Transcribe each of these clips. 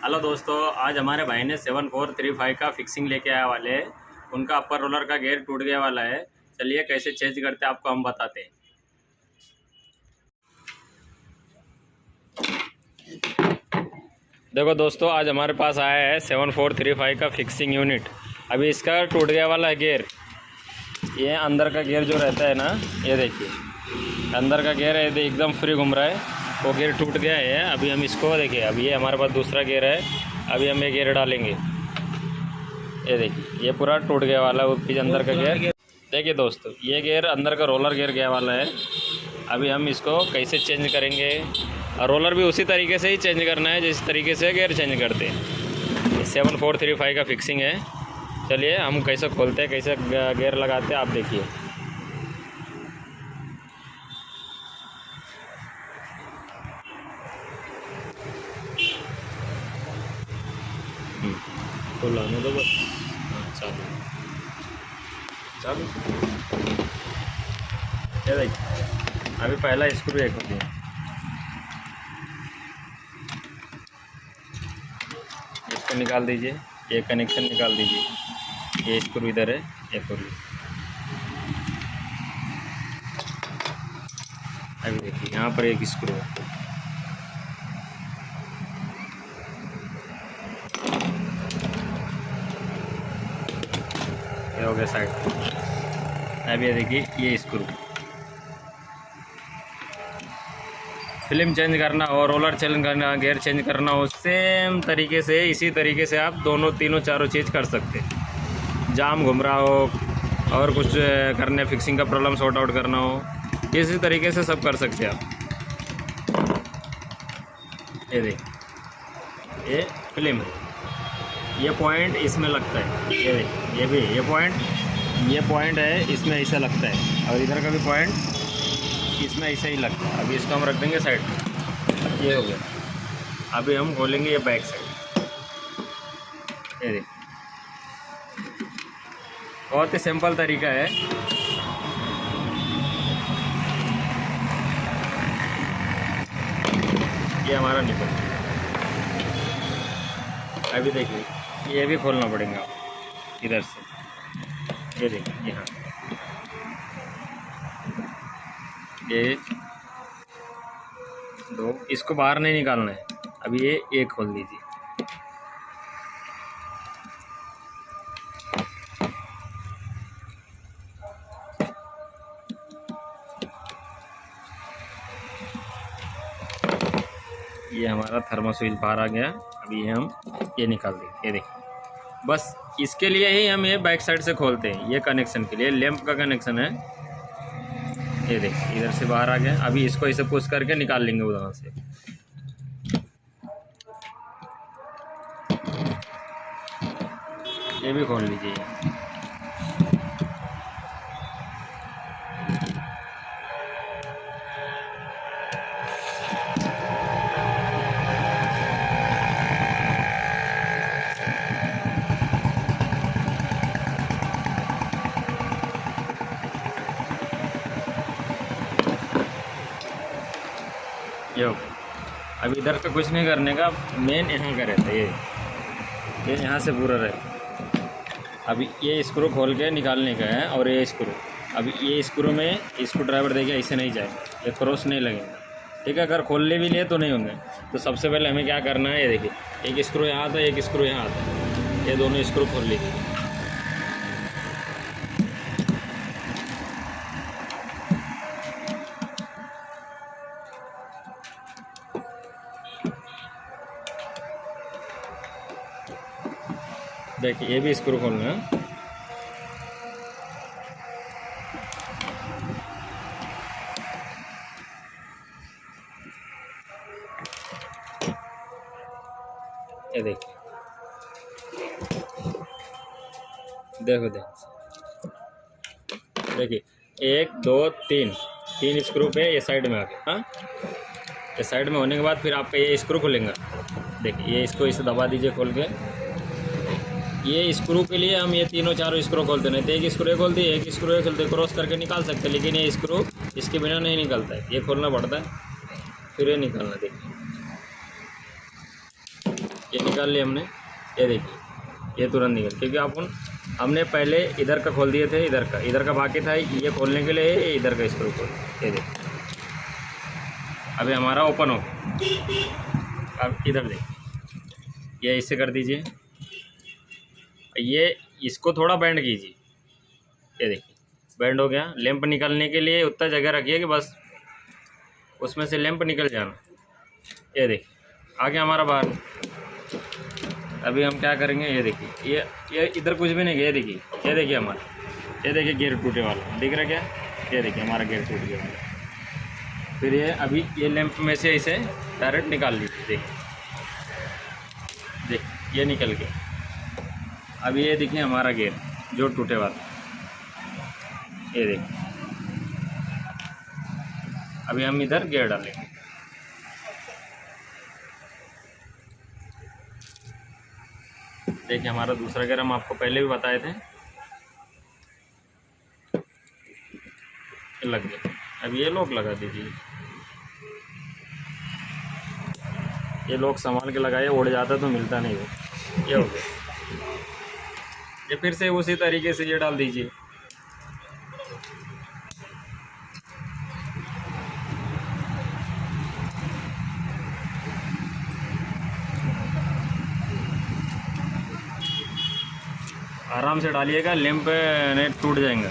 Hello दोस्तों, आज हमारे भाई ने 7435 का फिक्सिंग लेके आया वाले हैं। उनका अपर रोलर का गेयर टूट गया वाला है। चलिए कैसे चेंज करते हैं आपको हम बताते हैं। देखो दोस्तों, आज हमारे पास आया है 7435 का फिक्सिंग यूनिट। अभी इसका टूट गया वाला है गेयर। ये अंदर का गेयर जो रहता है ना, ये देखिए अंदर का गेयर है, एकदम फ्री घूम रहा है। वो गेयर टूट गया है। अभी हम इसको देखिए, अभी ये हमारे पास दूसरा गेयर है। अभी हम ये गेयर डालेंगे। ये देखिए ये पूरा टूट गया वाला वो पीछे अंदर का गेयर। देखिए दोस्तों, ये गेयर अंदर का रोलर गेयर गया वाला है। अभी हम इसको कैसे चेंज करेंगे, और रोलर भी उसी तरीके से ही चेंज करना है जिस तरीके से गेयर चेंज करते हैं। 7435 का फिक्सिंग है। चलिए हम कैसे खोलते हैं, कैसे गेयर लगाते हैं, आप देखिए। खोला नहीं तो बस। चालू चालू। ये देखिए, अभी पहला स्क्रू एक होती है, इसको निकाल दीजिए। ये कनेक्शन निकाल दीजिए। ये स्क्रू इधर है, ये खोलिए। अभी देखिए यहाँ पर एक स्क्रू है। ये हो गया साइड। अभी ये देखिए ये स्क्रू। फिल्म चेंज करना हो, रोलर चेंज करना, गेयर चेंज करना हो, सेम तरीके से इसी तरीके से आप दोनों तीनों चारों चीज़ कर सकते हैं। जाम घूम रहा हो और कुछ करने, फिक्सिंग का प्रॉब्लम सॉर्ट आउट करना हो, इसी तरीके से सब कर सकते हैं आप। ये देखिए ये फिल्म है, ये पॉइंट इसमें लगता है। ये देखिए ये भी ये पॉइंट है, इसमें ऐसा लगता है, और इधर का भी पॉइंट इसमें ऐसा ही लगता है। अभी इसको हम रख देंगे साइड में। ये हो गया। अभी हम खोलेंगे ये बैक साइड। ये देखिए बहुत ही सिंपल तरीका है। ये हमारा निकल। अभी देखिए ये भी खोलना पड़ेगा इधर से। ये देखिए यहाँ ये दो, इसको बाहर नहीं निकालना है। अभी ये एक खोल दीजिए। ये हमारा थर्मो स्विच बाहर आ गया। अभी हम ये निकाल देंगे। ये देखिए बस इसके लिए ही हम ये बैक साइड से खोलते हैं। ये कनेक्शन के लिए लैंप का कनेक्शन है। ये देखिए इधर से बाहर आ गया। अभी इसको इसे पुश करके निकाल लेंगे उधर से। ये भी खोल लीजिए। ये हो गया। अभी इधर का कुछ नहीं करने का, मेन यहाँ का रहता है। ये यहाँ से पूरा रहता है। अभी ये स्क्रू खोल के निकालने का है, और ये स्क्रू, अभी ये स्क्रू में स्क्रू ड्राइवर देके ऐसे नहीं जाएगा, ये क्रॉस नहीं लगेगा। ठीक है, अगर खोलने भी लिए तो नहीं होंगे। तो सबसे पहले हमें क्या करना है, ये देखिए एक स्क्रू यहाँ आता है, एक स्क्रू यहाँ आता है। ये दोनों स्क्रू खोल लीजिए। देखिए ये भी स्क्रू खोलना है। ये देखिए, देखो देखिए 1 2 3 स्क्रू पे ये साइड में आ गया। हाँ, ये साइड में होने के बाद फिर आपका ये स्क्रू खुलेगा। देखिए ये इसको इसे दबा दीजिए खोल के। ये स्क्रू के लिए हम ये तीनों चारों स्क्रू खोलते नहीं थे। एक स्क्रू खोलते, एक स्क्रू खोलते, क्रॉस करके निकाल सकते, लेकिन ये स्क्रू इसके बिना नहीं निकलता है। ये खोलना पड़ता है, फिर ये निकालना। देखिए ये निकाल लिया हमने। ये देखिए ये तुरंत निकल, क्योंकि अपन हमने पहले इधर का खोल दिए थे, इधर का बाकी था, ये खोलने के लिए इधर का स्क्रू खोल। ये देखिए अभी हमारा ओपन हो गया। अब इधर देखिए ये इससे कर दीजिए, ये इसको थोड़ा बैंड कीजिए। ये देखिए बैंड हो गया। लैंप निकालने के लिए उतना जगह रखिए कि बस उसमें से लैंप निकल जाना। ये देखिए आ गया हमारा बाहर। अभी हम क्या करेंगे, ये देखिए ये इधर कुछ भी नहीं गया। ये देखिए हमारा, ये देखिए गेयर टूटे वाला दिख रहा क्या? ये देखिए हमारा गेयर टूट गया वाला। फिर ये अभी ये लैंप में से इसे डायरेक्ट निकाल लीजिए। देखिए ये निकल गया। अभी ये देखिए हमारा गेयर जो टूटे वाला, ये देखिए। अभी हम इधर गियर डालेंगे। देखिए हमारा दूसरा गियर हम आपको पहले भी बताए थे, लग गया। अब ये लॉक लगा दीजिए। ये लॉक संभाल के लगाइए, उड़ जाता तो मिलता नहीं वो। ये हो गया। ये फिर से उसी तरीके से ये डाल दीजिए। आराम से डालिएगा, लैंप नहीं टूट जाएगा।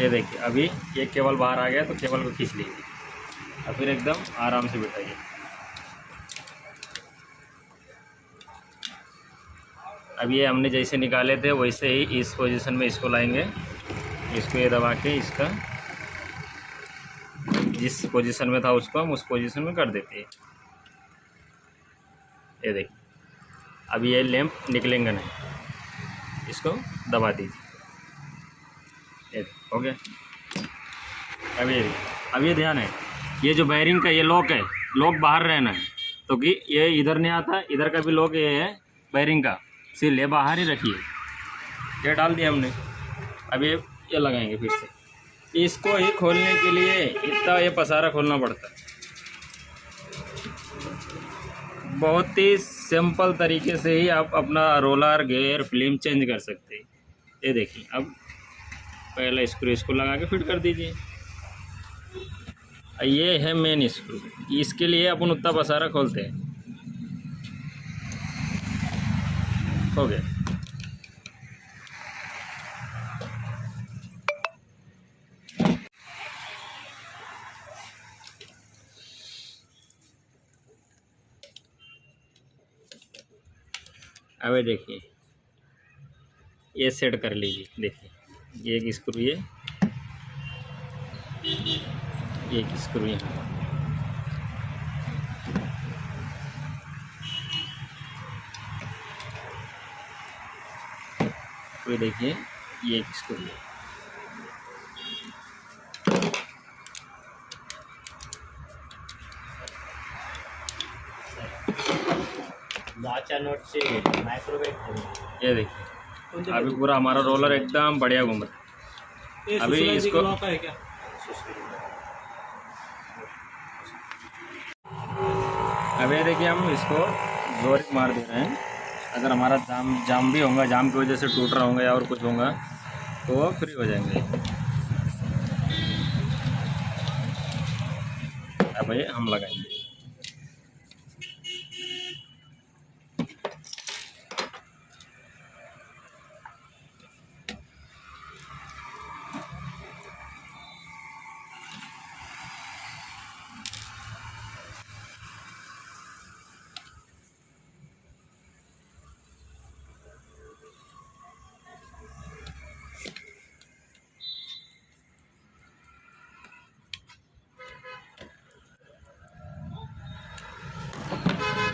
ये देखिए अभी ये केबल बाहर आ गया, तो केबल को खींच लीजिए और फिर एकदम आराम से बिठाइए। अब ये हमने जैसे निकाले थे वैसे ही इस पोजीशन में इसको लाएंगे। इसको ये दबा के इसका जिस पोजीशन में था उसको हम उस पोजीशन में कर देते हैं। ये देखिए अब ये लैंप निकलेंगे नहीं, इसको दबा दीजिए। ये हो गया। अब ये ध्यान है, ये जो बैरिंग का ये लॉक है, लॉक बाहर रहना है, तो कि ये इधर नहीं आता। इधर का भी लॉक ये है बैरिंग का, सिल ये बाहर ही रखिए। ये डाल दिया हमने। अब ये लगाएंगे फिर से। इसको ही खोलने के लिए इतना ये पसारा खोलना पड़ता है। बहुत ही सिंपल तरीके से ही आप अपना रोलर गियर फिल्म चेंज कर सकते हैं। ये देखिए अब पहला स्क्रू इसको लगा के फिट कर दीजिए। ये है मेन स्क्रू, इसके लिए अपन उतना पसारा खोलते हैं। हो गया। अब देखिए ये सेट कर लीजिए। देखिए ये एक स्क्रू, ये एक स्क्रू यहाँ। तो देखिए ये एक स्क्रू है। नोट से माइक्रोवेव। ये देखिए अभी पूरा हमारा रोलर एकदम बढ़िया घूम रहा है। अभी इसको है क्या? अभी देखिए हम इसको जोर मार दे रहे हैं। अगर हमारा जाम भी होगा, जाम की वजह से टूट रहा होगा या और कुछ होगा तो वो फ्री हो जाएंगे। अब ये हम लगाएंगे।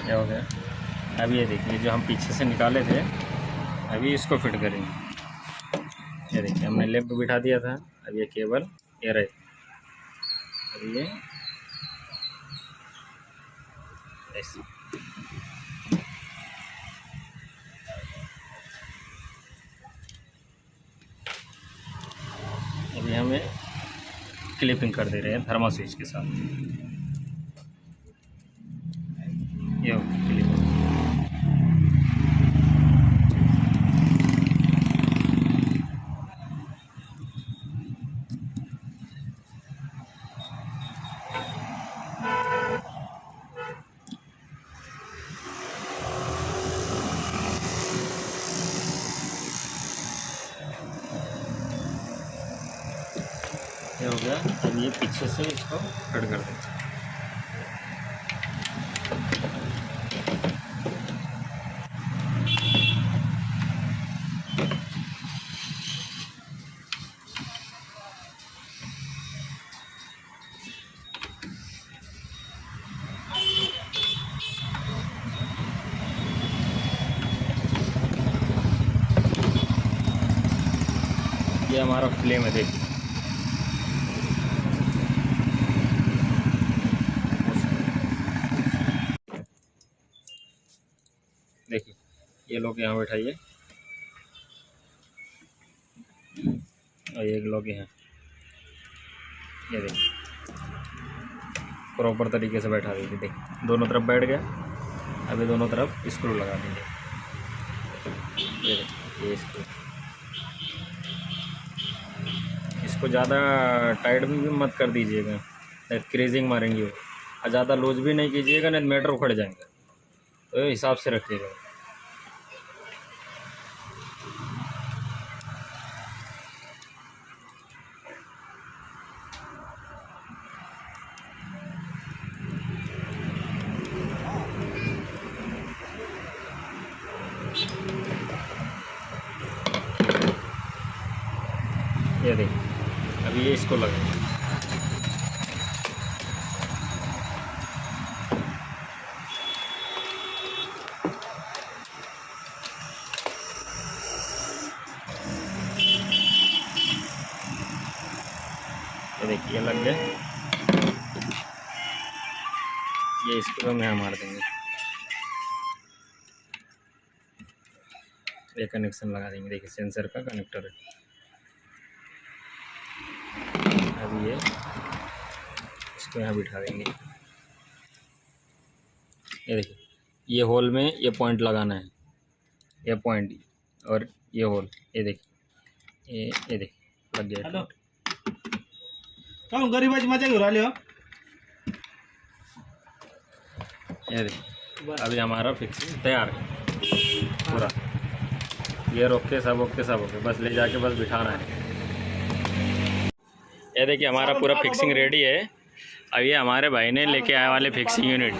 क्या हो गया? अब ये देखिए जो हम पीछे से निकाले थे, अभी इसको फिट करेंगे। ये देखिए हमने लैंप बिठा दिया था। अब ये केबल ये रहे, अब ये ऐसे अभी हमें क्लिपिंग कर दे रहे हैं थर्मा स्विच के साथ। ये क्लिपिंग ये हो गया। अब ये पीछे से इसको कट कर दें। ये हमारा फ्लेम है, देखिए देखिए ये लोग यहाँ बैठाइए और ये लोग यहाँ, ये देखिए प्रॉपर तरीके से बैठा दीजिए। देखिए दोनों तरफ बैठ गया। अभी दोनों तरफ स्क्रू लगा देंगे। ये देखिए ये स्क्रू, इसको ज़्यादा टाइट भी मत कर दीजिएगा, क्रेजिंग मारेंगे वो। और ज़्यादा लूज भी नहीं कीजिएगा, नहीं मीटर उखड़ जाएंगे। तो हिसाब से रखिएगा। ये देखिए अभी ये इसको लगाएंगे। ये देखिए लग गया। ये इसको हम यहाँ मार देंगे। ये कनेक्शन लगा देंगे। देखिए सेंसर का कनेक्टर है। अभी ये इसको यहाँ बिठा देंगे। ये देखिए ये होल में ये पॉइंट लगाना है, ये पॉइंट और ये होल। ये देखिए ये देखिए लग गया। हेलो कौन गरीबाची मजा घेऊन आले हो? ये देखिए अभी हमारा फिक्सिंग तैयार है पूरा। गियर ओके, सब ओके, सब ओके, बस ले जाके बस बिठाना है। ये देखिए हमारा पूरा फिक्सिंग रेडी है। अब ये हमारे भाई ने लेके आए वाले फिक्सिंग यूनिट।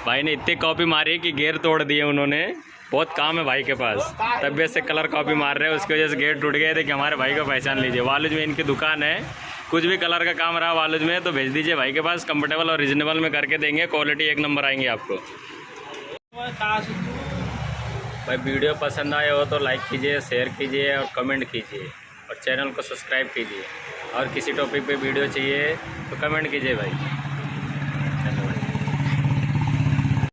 भाई ने इतनी कॉपी मारी है कि गियर तोड़ दिए उन्होंने। बहुत काम है भाई के पास, तबीयत से कलर कॉपी मार रहे हैं, उसकी वजह से गियर टूट गए। देखिए हमारे भाई को पहचान लीजिए, वालुज में इनकी दुकान है। कुछ भी कलर का काम रहा वालुज में तो भेज दीजिए भाई के पास, कंफर्टेबल और रिजनेबल में करके देंगे। क्वालिटी एक नंबर आएंगे आपको। भाई वीडियो पसंद आए हो तो लाइक कीजिए, शेयर कीजिए और कमेंट कीजिए और चैनल को सब्सक्राइब कीजिए। और किसी टॉपिक पे वीडियो चाहिए तो कमेंट कीजिए भाई।